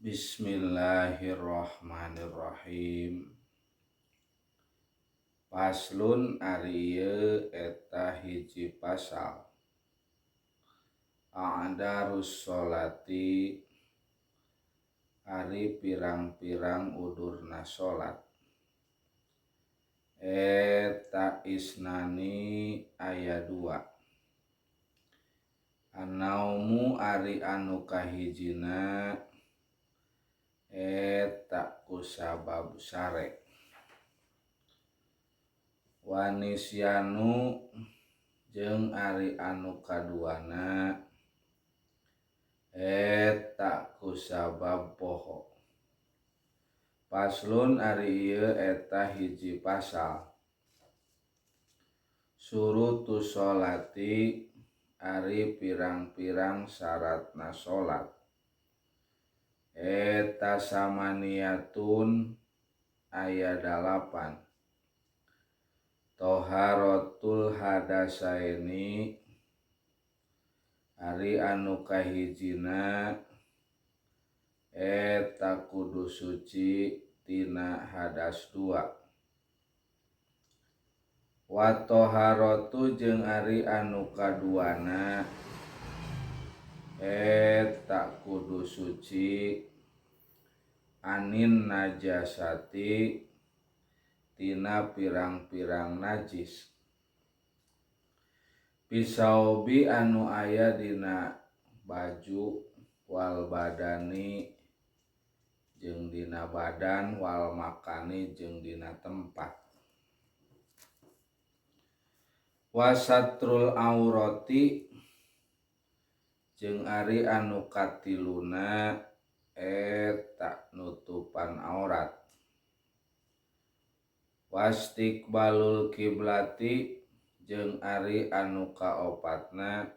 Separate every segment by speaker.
Speaker 1: Bismillahirrahmanirrahim. Paslun ari ieu eta hiji pasal. A'darus sholati ari pirang-pirang udurna salat. Eta isnani aya 2. Annaumu ari anu kahijina eta kusabab sare. Wanisyanu jeung ari anu kaduana eta kusabab poho. Paslun ari ieu eta hiji pasal. Surutus sholati ari pirang-pirang syaratna salat. Eta samaniyatun aya 8. Toharotul hadasaini ari anu kahijina eta kudu suci tina hadas 2. Wa toharotu jeung ari anu kaduana eta kudu suci anin najasati tina pirang-pirang najis. Pisaubi anu aya dina baju wal badani jeung dina badan wal makani jeung dina tempat. Wasatrul aurati jeung ari anu katiluna eta nutupan aurat. Wastiqbalul kiblati jeung ari anu kaopatna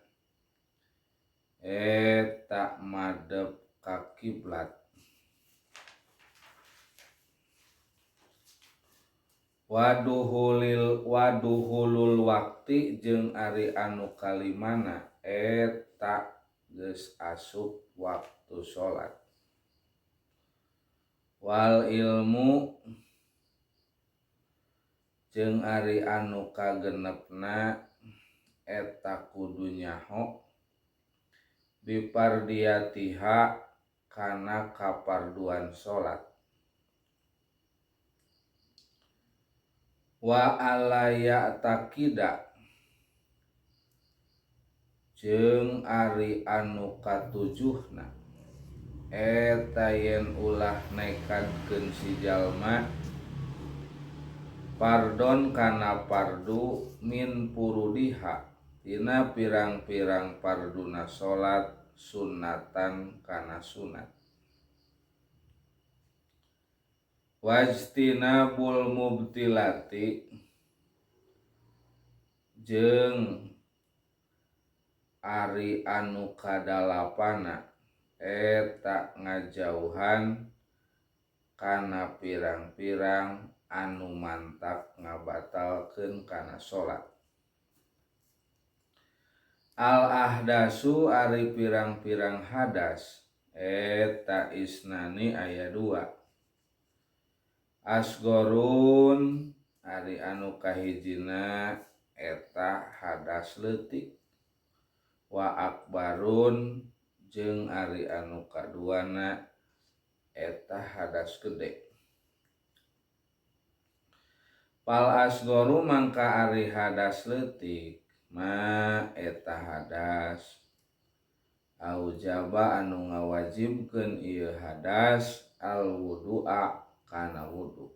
Speaker 1: eta madep ka kiblat. Waduhulul wakti jeung ari anu kalimana eta geus asup waktu salat. Wal ilmu jeung ari anu kagenepna eta kudu nyaho bipardiyatiha kana kaparduan salat. Wa alaya takida jeung ari anu katujuhna eta yen ulah nekadkeun si jalma pardon kana pardu min purudiha tina pirang-pirang parduna salat sunnatan kana sunat. Wajtinabul mubtilati jeung ari anu kadalapana eta ngajauhan kana pirang-pirang anu mantak ngabatalkeun kana salat. Al ahdasu ari pirang-pirang hadas eta isnani aya 2. Asgorun ari anu kahijina eta hadas leutik. Wa akbarun jeung ari anu kaduana eta hadas gede. Pal asgoru mangka ari hadas leutik ma eta hadas aujaba anu ngawajibkeun ieu hadas al wudu'a kana wudu.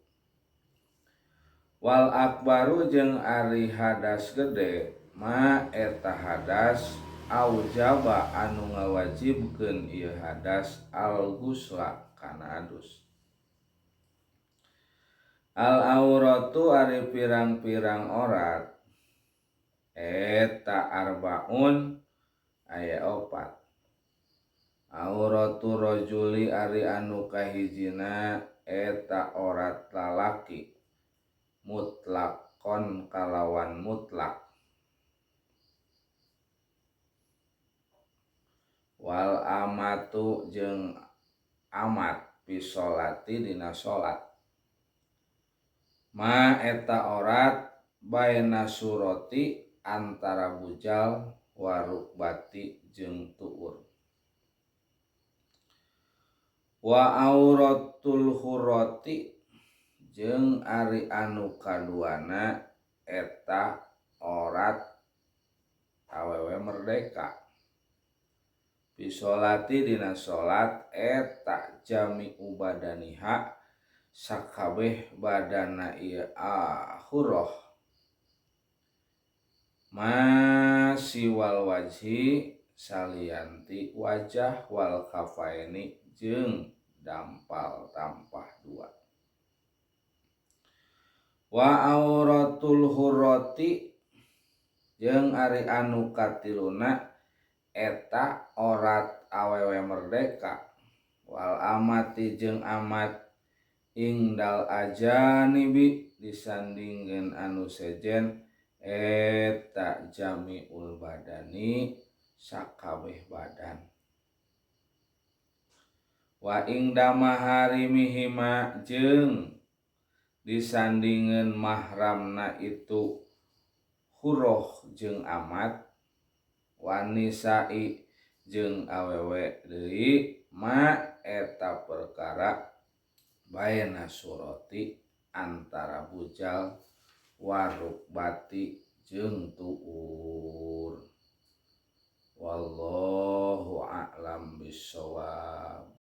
Speaker 1: Wal akbaru jeung ari hadas gede ma eta hadas aujaba anu ngawajibkeun ieu hadas al ghusla kana adus. Al auratu ari pirang-pirang orat eta arbaun aya 4. Auratu rajuli ari anu kahijina eta orat lalaki mutlaqon kalawan mutlak. Wal amatu jeung amat pisolati dina salat ma eta orat baina surati antara bujal warukbati jeung tuur. Wa auratul hurati jeung ari anu kaduana eta orat awewe merdeka. Bisolati dina salat eta jami'u badaniha sakabeh badana ieu hurrah masiwal wajhi salianti wajah wal kafaini jeung dampal tampah dua. Wa auratul hurrati jeung ari anu katiluna eta orat awewe merdeka wal amati jeung amat ingdal ajanibi disandingkeun anu sejen eta jami'ul badani sakabeh badan. Wa ingda maharimihima jeung disandingkeun mahramna itu hurrah jeung amat wanisai jeung awewe deui ma eta perkara baina surati antara bujal warukbati jeung tuur. Wallahu a'lam bishawab.